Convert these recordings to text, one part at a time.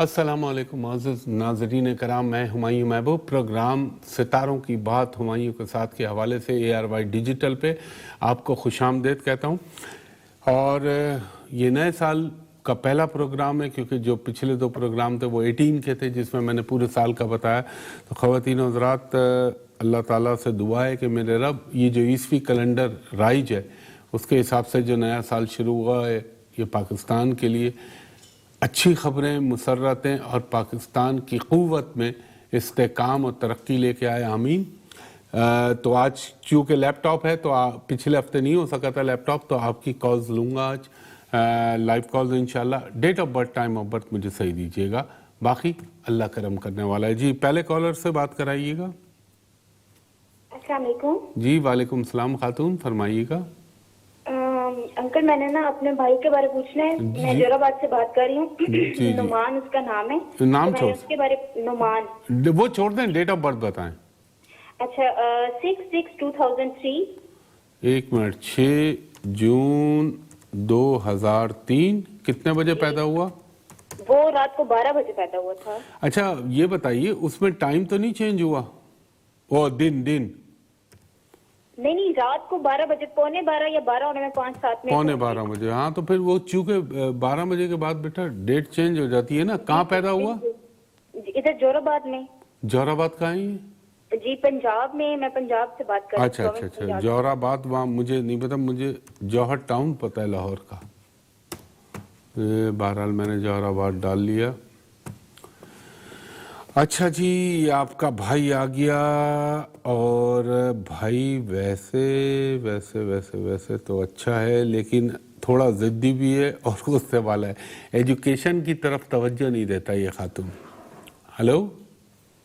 السلام علیکم معزز ناظرین کرام، میں ہمایوں محبوب پروگرام ستاروں کی بات ہمایوں کے ساتھ کے حوالے سے ARY ڈیجیٹل پہ آپ کو خوش آمدید کہتا ہوں. اور یہ نئے سال کا پہلا پروگرام ہے، کیونکہ جو پچھلے 2 پروگرام تھے وہ 18 کے تھے جس میں نے پورے سال کا بتایا. تو خواتین و حضرات، اللہ تعالیٰ سے دعا ہے کہ میرے رب یہ جو عیسوی کیلنڈر رائج ہے اس کے حساب سے جو نیا سال شروع ہوا ہے یہ پاکستان کے لیے اچھی خبریں، مسرتیں اور پاکستان کی قوت میں استحکام اور ترقی لے کے آئے. آمین. تو آج چونکہ لیپ ٹاپ ہے تو پچھلے ہفتے نہیں ہو سکا تھا لیپ ٹاپ، تو آپ کی کالز لوں گا آج، لائیو کالز انشاءاللہ. Date of birth, time of birth مجھے صحیح دیجیے گا، باقی اللہ کرم کرنے والا ہے. جی پہلے کالر سے بات کرائیے گا. السلام علیکم. جی وعلیکم السلام خاتون، فرمائیے گا. انکل میں نے نا اپنے بھائی کے بارے پوچھنا ہے. میں جور آباد سے بات کر رہی ہوں. نعمان اس کا نام ہے. نام چھوڑ، اس کے بارے نعمان، وہ چھوڑ دیں، ڈیٹ آف برتھ بتائیں. اچھا 6/6/2003. 1 منٹ. 6 جون 2003. کتنے بجے پیدا ہوا؟ وہ رات کو 12 بجے پیدا ہوا تھا. اچھا یہ بتائیے اس میں ٹائم تو نہیں چینج ہوا؟ وہ دن نہیں، رات کو 12 بجے، 11:45 یا 12 ہونے میں 5-7 منٹ. 11:45 بجے. ہاں تو پھر وہ چونکہ 12 بجے کے بعد بیٹا ڈیٹ چینج ہو جاتی ہے نا. کہاں پیدا ہوا؟ ادھر جور آباد میں. جور آباد کہاں ہے؟ جی پنجاب میں. میں پنجاب سے بات کر رہی ہوں. اچھا جور آباد. وہاں مجھے نہیں پتا، مجھے جوہر ٹاؤن پتہ ہے لاہور کا. بہرحال میں نے جوہر آباد ڈال لیا. اچھا جی، آپ کا بھائی آ گیا. اور بھائی ویسے تو اچھا ہے، لیکن تھوڑا ضدی بھی ہے اور غصے والا ہے. ایجوکیشن کی طرف توجہ نہیں دیتا یہ خاتون. ہلو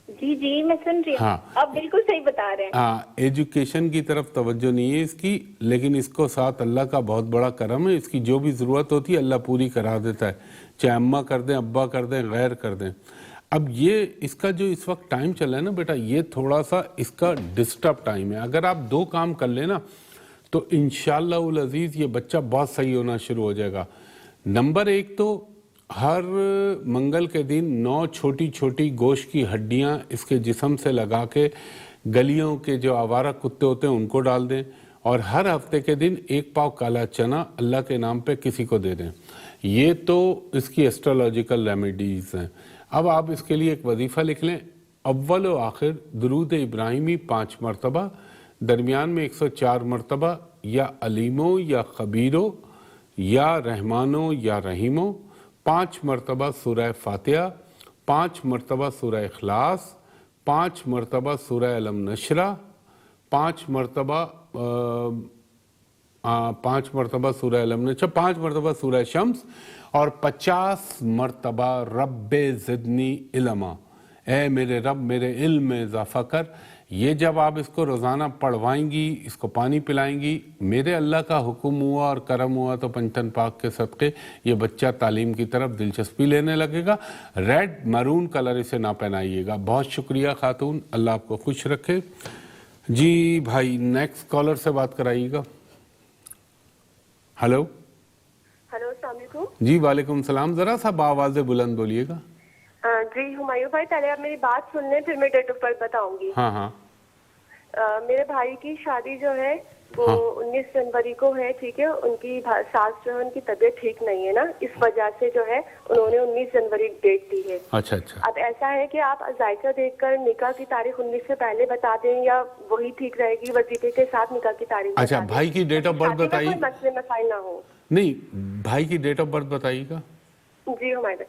جی میں سن رہی ہوں. ہاں آپ بالکل صحیح بتا رہے ہیں. ہاں، ایجوکیشن کی طرف توجہ نہیں ہے اس کی، لیکن اس کو ساتھ اللہ کا بہت بڑا کرم ہے. اس کی جو بھی ضرورت ہوتی ہے اللہ پوری کرا دیتا ہے، چاہے اماں کر دیں، ابا کر دیں، غیر کر دیں. اب یہ اس کا جو اس وقت ٹائم چلا ہے نا بیٹا، یہ تھوڑا سا اس کا ڈسٹرب ٹائم ہے. اگر آپ 2 کام کر لیں نا تو انشاءاللہ العزیز یہ بچہ بہت صحیح ہونا شروع ہو جائے گا. نمبر 1 تو ہر منگل کے دن 9 چھوٹی چھوٹی گوشت کی ہڈیاں اس کے جسم سے لگا کے گلیوں کے جو آوارہ کتے ہوتے ہیں ان کو ڈال دیں، اور ہر ہفتے کے دن 1 پاؤ کالا چنا اللہ کے نام پہ کسی کو دے دیں. یہ تو اس کی ایسٹرولوجیکل ریمیڈیز ہیں. اب آپ اس کے لیے ایک وظیفہ لکھ لیں. اول و آخر درود ابراہیمی 5 مرتبہ، درمیان میں 104 مرتبہ یا علیمو یا خبیرو یا رحمانو یا رحیمو، 5 مرتبہ سورہ فاتحہ، 5 مرتبہ سورہ اخلاص، 5 مرتبہ سورہ علم نشرہ، 5 مرتبہ سورہ علم نشرہ، 5 مرتبہ سورہ شمس، اور 50 مرتبہ رب زدنی علما، اے میرے رب میرے علم میں اضافہ کر. یہ جب آپ اس کو روزانہ پڑھوائیں گی، اس کو پانی پلائیں گی، میرے اللہ کا حکم ہوا اور کرم ہوا تو پنجتن پاک کے صدقے یہ بچہ تعلیم کی طرف دلچسپی لینے لگے گا. ریڈ مرون کلر اسے نہ پہنائیے گا. بہت شکریہ خاتون، اللہ آپ کو خوش رکھے. جی بھائی نیکسٹ کالر سے بات کرائیے گا. ہلو السلام علیکم. جی وعلیکم السلام. ذرا سا باآواز بلند بولیے گا. جی ہمایوں بھائی، پہلے آپ میری بات سن لیں پھر میں ڈیٹ آف برتھ بتاؤں گی. ہاں میرے بھائی کی شادی جو ہے وہ 19 جنوری کو ہے، ٹھیک ہے. ان کی ساس جو ہے ان کی طبیعت ٹھیک نہیں ہے نا، اس وجہ سے جو ہے انہوں نے 19 جنوری ڈیٹ دی ہے. اچھا. اب ایسا ہے کہ آپ ذائقہ دیکھ کر نکاح کی تاریخ 19 سے پہلے بتا دیں یا وہی ٹھیک رہے گی، وظیفے کے ساتھ نکاح کی تاریخ. اچھا بھائی کی ڈیٹ آف برتھ بتائیے. کوئی مسئلے مسائل نہ ہو. نہیں، بھائی کی ڈیٹ آف برتھ بتائیے گا. جی ہمارے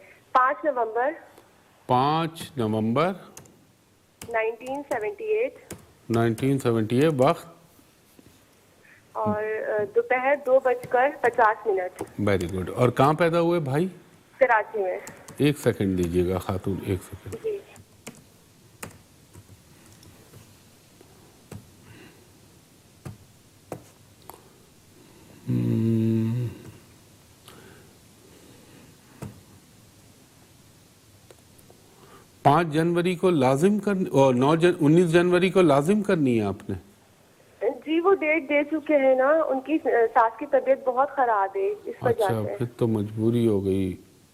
5 نومبر 1978. وقت اور دوپہر 2:50. Very good. اور کہاں پیدا ہوئے بھائی؟ کراچی میں. 1 سیکنڈ دیجیے گا خاتون، 1 سیکنڈ. جی 5 جنوری کو لازم کرنی اور 19 جنوری کو لازم کرنی ہے آپ نے. جی وہ ڈیٹ دے چکے ہیں نا، ان کی ساس کی طبیعت بہت خراب ہے اس وجہ سے. اچھا پھر تو مجبوری ہو گئی.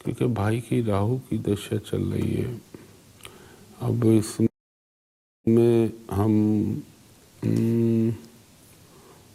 کیونکہ بھائی کی راہو کی دشا چل رہی ہے، اب اس میں ہم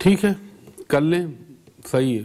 ٹھیک ہے کر لیں، صحیح ہے۔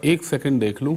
ایک سیکنڈ دیکھ لوں۔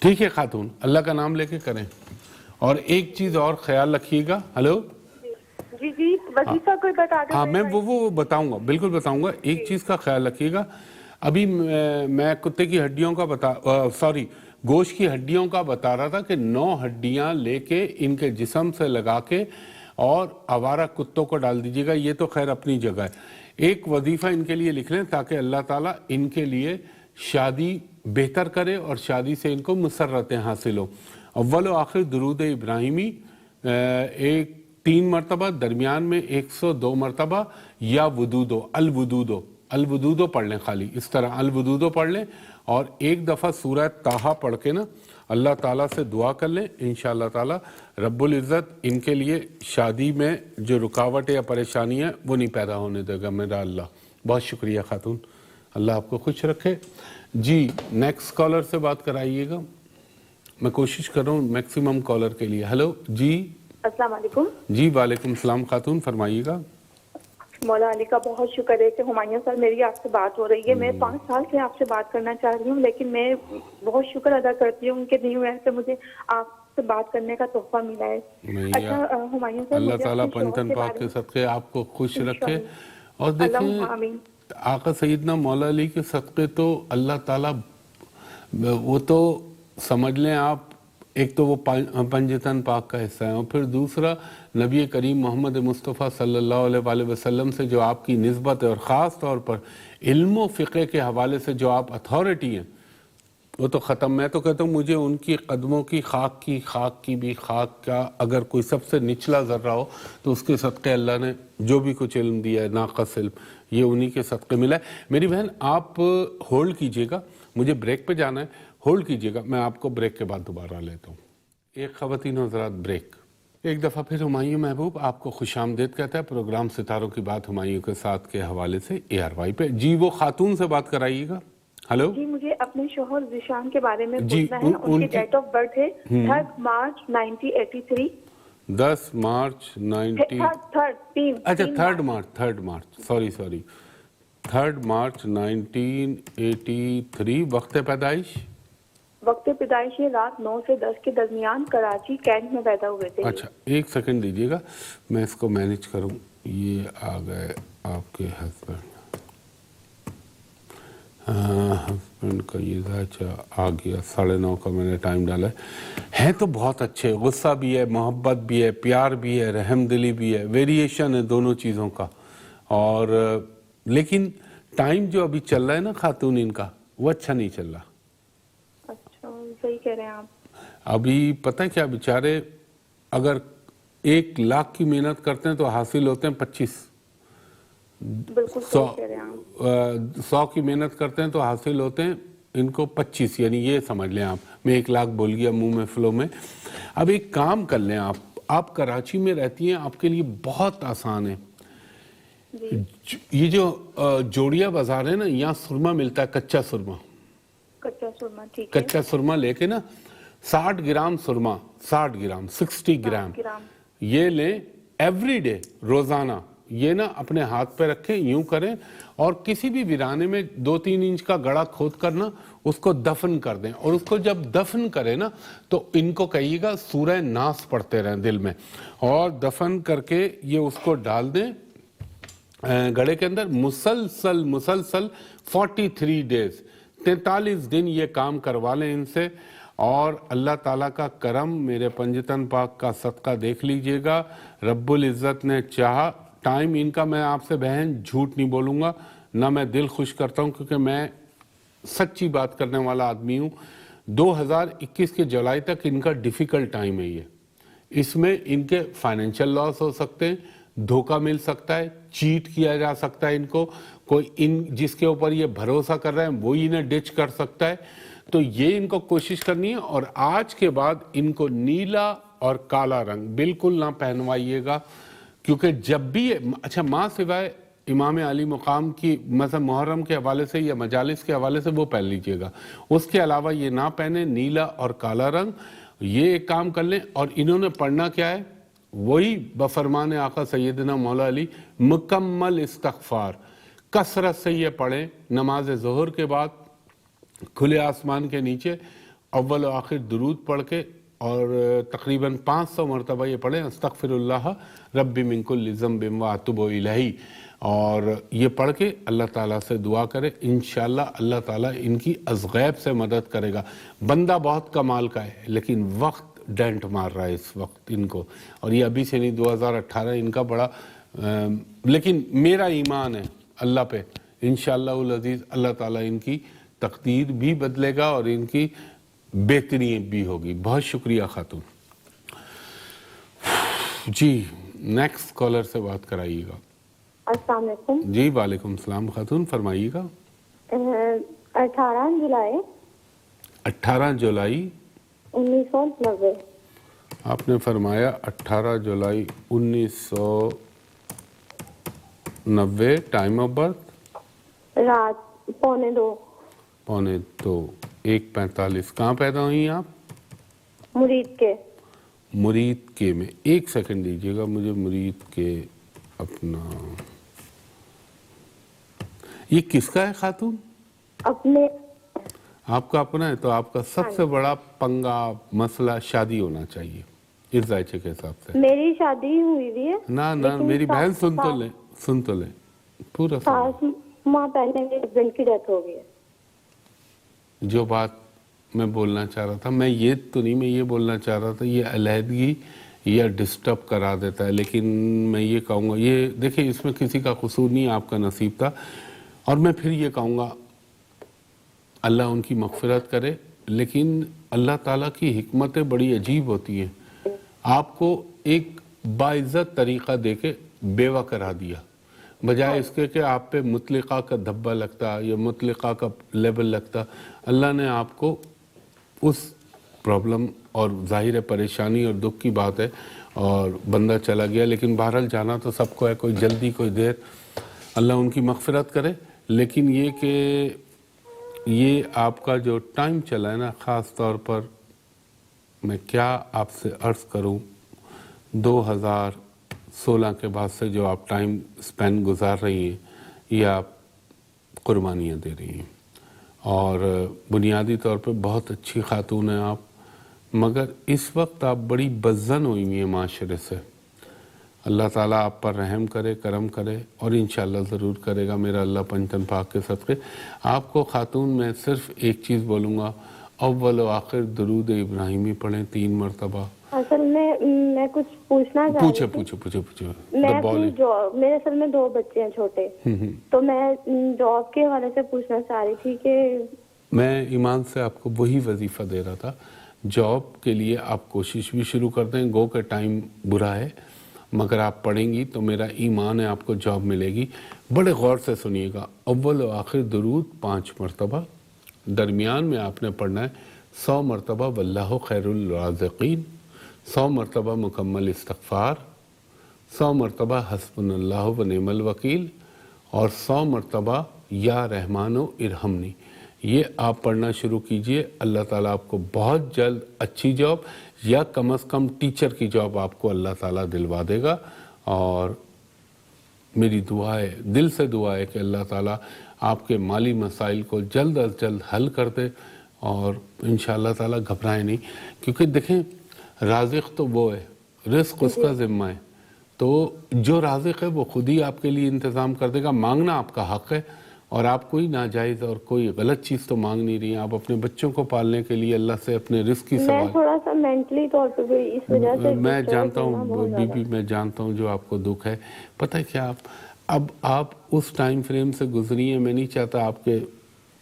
ٹھیک ہے خاتون، اللہ کا نام لے کے کریں۔ اور ایک چیز اور خیال رکھیے گا، ہلو جی جی وظیفہ کوئی بتا دیں۔ ہاں میں وہ بتاؤں گا، بالکل بتاؤں گا۔ ایک چیز کا خیال رکھیے گا، ابھی میں کتے کی ہڈیوں کا گوشت کی ہڈیوں کا بتا رہا تھا کہ 9 ہڈیاں لے کے ان کے جسم سے لگا کے اور آوارہ کتوں کو ڈال دیجیے گا، یہ تو خیر اپنی جگہ ہے۔ ایک وظیفہ ان کے لیے لکھ لیں تاکہ اللہ تعالیٰ ان کے لیے شادی بہتر کرے اور شادی سے ان کو مسرتیں حاصل ہو۔ اول و آخر درود ابراہیمی 3 مرتبہ، درمیان میں 102 مرتبہ، یا ودودو الودودو پڑھ لیں، خالی اس طرح الودودو پڑھ لیں، اور ایک دفعہ سورہ طٰہٰ پڑھ کے نا اللہ تعالیٰ سے دعا کر لیں، انشاءاللہ تعالیٰ رب العزت ان کے لیے شادی میں جو رکاوٹ یا پریشانی ہے وہ نہیں پیدا ہونے دے گا میرا اللہ۔ بہت شکریہ خاتون، اللہ آپ کو خوش رکھے۔ جی نیکسٹ کالر سے بات کرائیے گا، میں کوشش کر رہا ہوں میکسیمم کالر کے لیے۔ ہلو جی السلام علیکم۔ جی وعلیکم السلام خاتون، فرمائیے گا۔ مولا علی کا بہت شکر ہے کہ ہمایوں صاحب میری آپ سے بات ہو رہی ہے۔ میں 5 سال سے آپ سے بات کرنا چاہ رہی ہوں، لیکن میں بہت شکر ادا کرتی ہوں کہ نہیں ہوئے سے مجھے آپ سے بات کرنے کا تحفہ ملا ہے۔ اچھا ہمایوں صاحب، اللہ تعالیٰ پنجتن پاک کے صدقے آپ کو خوش رکھے۔ اور دیکھیں آقا سیدنا مولا علی کے صدقے تو اللہ تعالیٰ وہ تو سمجھ لیں آپ، ایک تو وہ پنجتن پاک کا حصہ ہے، اور پھر دوسرا نبی کریم محمد مصطفیٰ صلی اللہ علیہ وآلہ وسلم سے جو آپ کی نسبت ہے، اور خاص طور پر علم و فقہ کے حوالے سے جو آپ اتھارٹی ہیں، وہ تو ختم۔ میں تو کہتا ہوں مجھے ان کی قدموں کی خاک کی بھی خاک کا اگر کوئی سب سے نچلا ذرہ ہو تو اس کے صدقے اللہ نے جو بھی کچھ علم دیا ہے، ناقص علم، یہ انہی کے صدقے ملا ہے۔ میری بہن آپ ہولڈ کیجئے گا، مجھے بریک پہ جانا ہے، ہولڈ کیجئے گا، میں آپ کو بریک کے بعد دوبارہ لیتا ہوں۔ ایک خواتین حضرات بریک۔ ایک دفعہ پھر ہمایوں محبوب آپ کو خوش آمدید کہتا ہے پروگرام ستاروں کی بات ہمایوں کے ساتھ کے حوالے سے ARY پہ۔ جی وہ خاتون سے بات کرائیے گا۔ ہلو جی مجھے اپنے شوہر ذیشان کے بارے میں پوچھنا ہے۔ ان کی ڈیٹ آف برتھ ہے 3 March 1983۔ 10 March 3rd March sorry 3rd March 1983۔ وقت پیدائش یہ رات 9 سے 10 کے درمیان کراچی کینٹ میں پیدا ہوئے تھے۔ اچھا ایک سیکنڈ دیجیے گا، میں اس کو مینیج کروں۔ یہ آ گئے آپ کے ہسبینڈ، ہسبینڈ کا یہ آ گیا 9:30 کا میں نے ٹائم ڈالا ہے تو بہت اچھے، غصہ بھی ہے، محبت بھی ہے، پیار بھی ہے، رحم دلی بھی ہے، ویریشن ہے دونوں چیزوں کا۔ اور لیکن ٹائم جو ابھی چل رہا ہے نا خاتون ان کا، وہ اچھا نہیں چل رہا۔ اچھا صحیح کہہ رہے ہیں آپ۔ ابھی پتہ ہے کیا، بیچارے اگر 1 لاکھ کی محنت کرتے ہیں تو حاصل ہوتے ہیں 25۔ بالکل صحیح کہہ رہے ہیں آپ۔ 100 کی محنت کرتے ہیں تو حاصل ہوتے ہیں ان کو 25، یعنی یہ سمجھ لیں آپ، میں 1 لاکھ بول گیا منہ میں فلو میں۔ اب ایک کام کر لیں آپ کراچی میں رہتی ہیں، آپ کے لیے بہت آسان ہے۔ یہ جو جوڑیا بازار ہے نا، یہاں سرما ملتا ہے، کچا سرما۔ ٹھیک ہے، کچا سرما لے کے نا 60 گرام سرما، 60 گرام 60 گرام یہ لیں ایوری ڈے، روزانہ یہ نا اپنے ہاتھ پہ رکھیں، یوں کریں، اور کسی بھی ویرانے میں 2-3 انچ کا گڑھا کھود کرنا، اس کو دفن کر دیں، اور اس کو جب دفن کریں نا تو ان کو کہیے گا سورہ ناس پڑھتے رہیں دل میں، اور دفن کر کے یہ اس کو ڈال دیں گڑھے کے اندر، مسلسل 43 ڈیز 43 دن یہ کام کروا لیں ان سے، اور اللہ تعالیٰ کا کرم، میرے پنجتن پاک کا صدقہ دیکھ لیجئے گا، رب العزت نے چاہا۔ ٹائم ان کا میں آپ سے بہن جھوٹ نہیں بولوں گا، نہ میں دل خوش کرتا ہوں، کیونکہ میں سچی بات کرنے والا آدمی ہوں۔ 2021 کے جولائی تک ان کا ڈیفیکلٹ ٹائم ہے یہ. اس میں ان کے فائنینشیل لاس ہو سکتے ہیں, دھوکہ مل سکتا ہے, چیٹ کیا جا سکتا ہے ان کو, کوئی ان جس کے اوپر یہ بھروسہ کر رہے ہیں وہی انہیں ڈچ کر سکتا ہے. تو یہ ان کو کوشش کرنی ہے. اور آج کے بعد ان کو نیلا اور کالا رنگ بالکل نہ پہنوائیے گا, کیونکہ جب بھی اچھا ماں سوائے امام علی مقام کی مثلا محرم کے حوالے سے یا مجالس کے حوالے سے وہ پہن لیجئے گا, اس کے علاوہ یہ نہ پہنے نیلا اور کالا رنگ. یہ ایک کام کر لیں. اور انہوں نے پڑھنا کیا ہے, وہی بفرمان آقا سیدنا مولا علی مکمل استغفار کثرت سے یہ پڑھیں نماز ظہر کے بعد کھلے آسمان کے نیچے, اول و آخر درود پڑھ کے, اور تقریباً 500 مرتبہ یہ پڑھیں استغفر اللہ ربی من کل ذنب و اتوب الیہ. اور یہ پڑھ کے اللہ تعالیٰ سے دعا کرے, انشاءاللہ اللہ تعالیٰ ان کی از غیب سے مدد کرے گا. بندہ بہت کمال کا ہے لیکن وقت ڈینٹ مار رہا ہے اس وقت ان کو, اور یہ ابھی سے نہیں 2018 ان کا بڑا لیکن میرا ایمان ہے اللہ پہ, انشاءاللہ العزیز اللہ تعالیٰ ان کی تقدیر بھی بدلے گا اور ان کی بہتری بھی ہوگی. بہت شکریہ خاتون. جی نیکسٹ کالر سے بات کرائیے گا. السلام علیکم. جی وعلیکم السلام خاتون, فرمائیے گا. 18 جولائی 18 جولائی 1990. آپ نے فرمایا 18 جولائی 1990. ٹائم آف برتھ رات 1:45. 1:45 1:45. کہاں پیدا ہوئی آپ؟ مرید کے. مرید کے میں. ایک سیکنڈ دیجیے گا مجھے مرید کے اپنا. یہ کس کا ہے خاتون؟ اپنے. آپ کا اپنا ہے. تو آپ کا سب سے بڑا پنگا مسئلہ شادی ہونا چاہیے اس ذائچے کے حساب سے. میری شادی ہوئی بھی ہے. نہ میری بہن سن تو لیں پورا. 7 ماہ پہلے میرے ہسبینڈ کی ڈیتھ ہو گئی ہے. جو بات میں بولنا چاہ رہا تھا, میں یہ بولنا چاہ رہا تھا یہ علیحدگی یا ڈسٹرب کرا دیتا ہے, لیکن میں یہ کہوں گا, یہ دیکھیں اس میں کسی کا قصور نہیں, آپ کا نصیب تھا. اور میں پھر یہ کہوں گا اللہ ان کی مغفرت کرے, لیکن اللہ تعالیٰ کی حکمتیں بڑی عجیب ہوتی ہیں. آپ کو ایک باعزت طریقہ دے کے بیوہ کرا دیا, بجائے اس کے کہ آپ پہ مطلقہ کا دھبا لگتا یا مطلقہ کا لیبل لگتا. اللہ نے آپ کو اس پرابلم, اور ظاہر پریشانی اور دکھ کی بات ہے, اور بندہ چلا گیا, لیکن بہرحال جانا تو سب کو ہے, کوئی جلدی کوئی دیر. اللہ ان کی مغفرت کرے. لیکن یہ کہ یہ آپ کا جو ٹائم چلا ہے نا, خاص طور پر میں کیا آپ سے عرض کروں, 2016 کے بعد سے جو آپ ٹائم سپین گزار رہی ہیں, یہ آپ قربانیاں دے رہی ہیں, اور بنیادی طور پہ بہت اچھی خاتون ہیں آپ, مگر اس وقت آپ بڑی بدظن ہوئی ہوئی ہیں معاشرے سے. اللہ تعالیٰ آپ پر رحم کرے, کرم کرے, اور انشاءاللہ ضرور کرے گا میرا اللہ پنجتن پاک کے صدقے. آپ کو خاتون میں صرف ایک چیز بولوں گا, اول و آخر درود ابراہیمی پڑھیں 3 مرتبہ. اصل میں کچھ پوچھنا چاہ رہی تھی. پوچھے. میرے اصل میں 2 بچے ہیں چھوٹے, تو میں جاب کے حوالے سے پوچھنا چاہ رہی تھی کہ میں ایمان سے آپ کو وہی وظیفہ دے رہا تھا. جاب کے لیے آپ کوشش بھی شروع کر دیں, گو کا ٹائم برا ہے, مگر آپ پڑھیں گی تو میرا ایمان ہے آپ کو جاب ملے گی. بڑے غور سے سنیے گا, اول و آخر درود 5 مرتبہ, درمیان میں آپ نے پڑھنا ہے 100 مرتبہ واللہ خیر الرازقین, 100 مرتبہ مکمل استغفار, 100 مرتبہ حسبنا اللہ و نعم الوکیل, اور 100 مرتبہ یا رحمان و ارحمنی. یہ آپ پڑھنا شروع کیجئے. اللہ تعالیٰ آپ کو بہت جلد اچھی جاب, یا کم از کم ٹیچر کی جاب آپ کو اللہ تعالیٰ دلوا دے گا. اور میری دعا ہے, دل سے دعا ہے کہ اللہ تعالیٰ آپ کے مالی مسائل کو جلد از جلد حل کر دے, اور انشاءاللہ تعالیٰ گھبرائیں نہیں, کیونکہ دیکھیں رازق تو وہ ہے, رزق اس کا ذمہ ہے, تو جو رازق ہے وہ خود ہی آپ کے لیے انتظام کر دے گا. مانگنا آپ کا حق ہے, اور آپ کوئی ناجائز اور کوئی غلط چیز تو مانگ نہیں رہی ہیں. آپ اپنے بچوں کو پالنے کے لیے اللہ سے اپنے رزق کی سوال. میں تھوڑا سا مینٹلی طور پہ بھی اس وجہ سے میں جانتا ہوں بی بی, میں جانتا ہوں جو آپ کو دکھ ہے. پتہ ہے کیا, آپ اس ٹائم فریم سے گزری ہیں, میں نہیں چاہتا آپ کے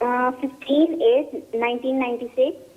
15/8/1996।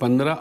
15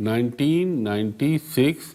1996।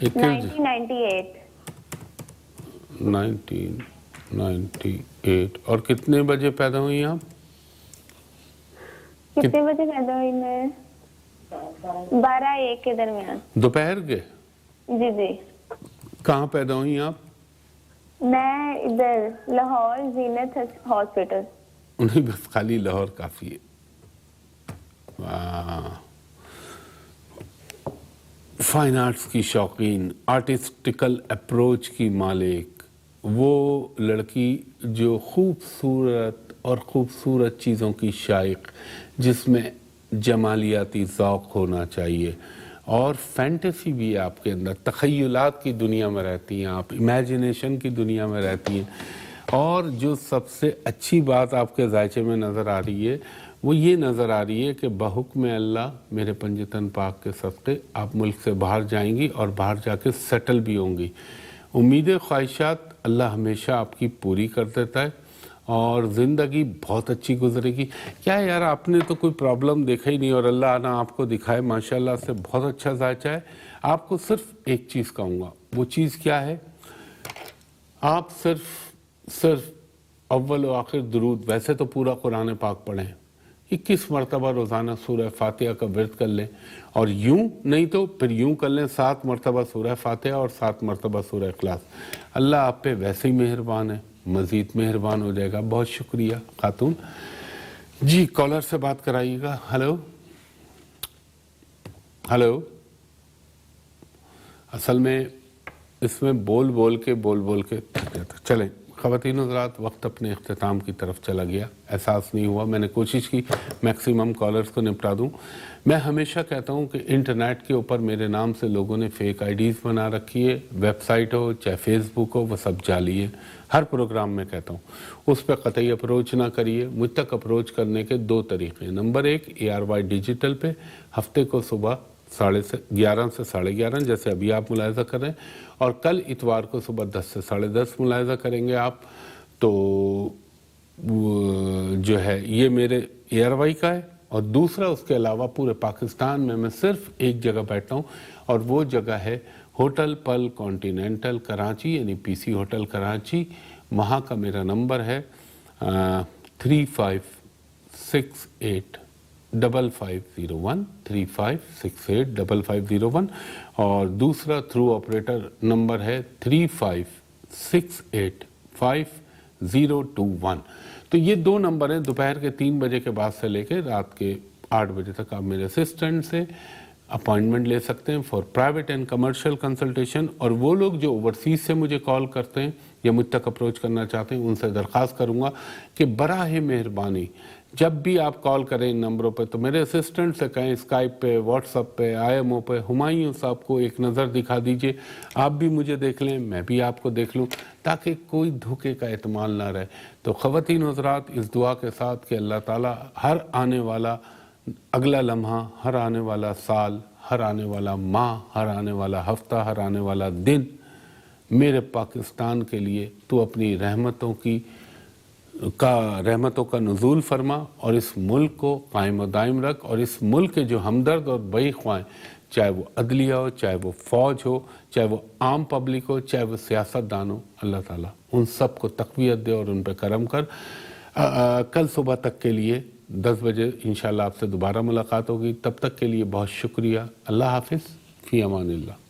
1998। 98 اور کتنے بجے پیدا ہوئی آپ؟ کتنے بجے پیدا ہوئی میں؟ 12-1 کے درمیان. دوپہر کے؟ جی جی. کہاں پیدا ہوئی آپ؟ میں ادھر لاہور زینت ہاسپٹل. نہیں بس خالی لاہور کافی ہے. فائن آرٹس کی شوقین، آرٹسٹیکل اپروچ کی مالک، وہ لڑکی جو خوبصورت اور خوبصورت چیزوں کی شائق، جس میں جمالیاتی ذوق ہونا چاہیے اور فینٹیسی بھی آپ کے اندر، تخیلات کی دنیا میں رہتی ہیں آپ، امیجنیشن کی دنیا میں رہتی ہیں. اور جو سب سے اچھی بات آپ کے ذائچے میں نظر آ رہی ہے وہ یہ نظر آ رہی ہے کہ بحکم اللہ میرے پنجتن پاک کے صدقے آپ ملک سے باہر جائیں گی اور باہر جا کے سیٹل بھی ہوں گی. امید خواہشات اللہ ہمیشہ آپ کی پوری کر دیتا ہے اور زندگی بہت اچھی گزرے گی. کیا یار آپ نے تو کوئی پرابلم دیکھا ہی نہیں اور اللہ نے آپ کو دکھائے ماشاءاللہ سے بہت اچھا ذائچہ ہے. آپ کو صرف ایک چیز کہوں گا، وہ چیز کیا ہے؟ آپ صرف اول و آخر درود، ویسے تو پورا قرآن پاک پڑھیں، 21 مرتبہ روزانہ سورہ فاتحہ کا ورد کر لیں، اور یوں نہیں تو پھر یوں کر لیں 7 مرتبہ سورہ فاتحہ اور 7 مرتبہ سورہ اخلاص. اللہ آپ پہ ویسے ہی مہربان ہے، مزید مہربان ہو جائے گا. بہت شکریہ خاتون. جی کالر سے بات کرائیے گا. Hello hello. اصل میں اس میں بول کے چلیں خواتین حضرات، وقت اپنے اختتام کی طرف چلا گیا، احساس نہیں ہوا. میں نے کوشش کی میکسیمم کالرز کو نپٹا دوں. میں ہمیشہ کہتا ہوں کہ انٹرنیٹ کے اوپر میرے نام سے لوگوں نے فیک آئی ڈیز بنا رکھی ہے. ویب سائٹ ہو چاہے فیس بک ہو، وہ سب جعلی ہے. ہر پروگرام میں کہتا ہوں اس پہ قطعی اپروچ نہ کریے. مجھ تک اپروچ کرنے کے 2 طریقے ہیں. نمبر 1 ARY ڈیجیٹل پہ ہفتے کو صبح 11:30 سے 11:30 جیسے ابھی آپ ملاحظہ کر رہے ہیں، اور کل اتوار کو صبح 10 سے 10:30 ملاحظہ کریں گے آپ. تو جو ہے یہ میرے ARY کا ہے. اور دوسرا اس کے علاوہ پورے پاکستان میں صرف ایک جگہ بیٹھتا ہوں، اور وہ جگہ ہے ہوٹل پل کانٹیننٹل کراچی، یعنی PC ہوٹل کراچی. وہاں کا میرا نمبر ہے 35685501 35685501، اور دوسرا تھرو آپریٹر نمبر ہے 35685021. تو یہ 2 نمبر ہیں. دوپہر کے 3 بجے کے بعد سے لے کے رات کے 8 بجے تک آپ میرے اسسٹنٹ سے اپوائنٹمنٹ لے سکتے ہیں for private and commercial consultation. اور وہ لوگ جو اوورسیز سے مجھے کال کرتے ہیں یا مجھ تک اپروچ کرنا چاہتے ہیں، ان سے درخواست کروں گا کہ براہ مہربانی جب بھی آپ کال کریں ان نمبروں پہ تو میرے اسسٹنٹ سے کہیں اسکائپ پہ، واٹس ایپ پہ، IMO پہ ہمایوں صاحب کو ایک نظر دکھا دیجئے. آپ بھی مجھے دیکھ لیں، میں بھی آپ کو دیکھ لوں، تاکہ کوئی دھوکے کا احتمال نہ رہے. تو خواتین حضرات، اس دعا کے ساتھ کہ اللہ تعالیٰ ہر آنے والا اگلا لمحہ، ہر آنے والا سال، ہر آنے والا ماہ، ہر آنے والا ہفتہ، ہر آنے والا دن میرے پاکستان کے لیے تو اپنی رحمتوں کا نزول فرما، اور اس ملک کو قائم و دائم رکھ. اور اس ملک کے جو ہمدرد اور بئی خواہیں، چاہے وہ عدلیہ ہو، چاہے وہ فوج ہو، چاہے وہ عام پبلک ہو، چاہے وہ سیاست دان ہو، اللہ تعالیٰ ان سب کو تقویت دے اور ان پہ کرم کر. کل صبح تک کے لیے 10 بجے انشاءاللہ آپ سے دوبارہ ملاقات ہوگی. تب تک کے لیے بہت شکریہ. اللہ حافظ. فی امان اللہ.